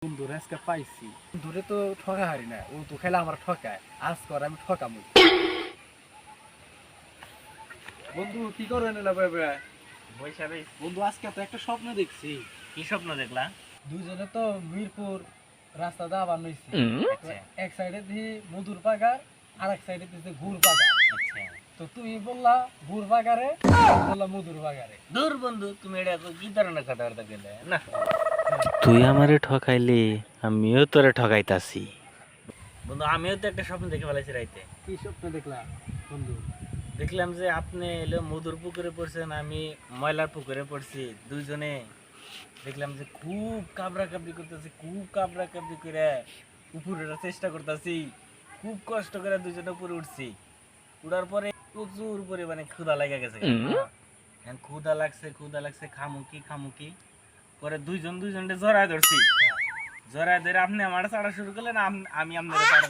বন্ধুরে আজকে পাইছি, বন্ধুরে তো ঠকা হারি না, ও তো খেলা আমার ঠকায়, আজ কর আমি ঠকামু। বন্ধু কি করে নিলা ভাই? বন্ধু আজকে তো একটা স্বপ্ন দেখছি। কি স্বপ্ন দেখলা? দুইজনে তো মিরপুর রাস্তা দা বানাইছি, এক সাইডে দিয়ে মধুর বাগান আর এক সাইডে দিছে গুড় বাগান। আচ্ছা, তো তুমি বললা গুড় বাগারে, বললা মধুর বাগারে। দূর বন্ধু, তুমি এটা কি ধরনের কথাবার্তা গেলে না? তুই আমারে ঠকাইলে আমিও তোরে ঠকাইতাছি। বন্ধু, আমিও তো একটা স্বপ্ন দেখে ফেলেছি রাইতে। কি স্বপ্ন দেখলা বন্ধু? দেখলাম যে আপনি এলো মধুর পুকুরে পড়ছেন, আমি ময়লার পুকুরে পড়ছি। দুইজনে দেখলাম যে খুব কাবরা কাবরি করতেছি, খুব কাবরা কাবরি করে উপরে ওঠার চেষ্টা করতেছি। খুব কষ্ট করে দুজনে উপরে উঠছি। উঠার পরে প্রচুর পরিমাণে ক্ষুধা লেগে গেছে। এখন ক্ষুধা লাগছে, খামুকি পরে দুইজনকে জড়ায় ধরছি। জড়ায় ধরে আপনি আমার ছাড়া শুরু করলেন, আমি আপনার ছাড়া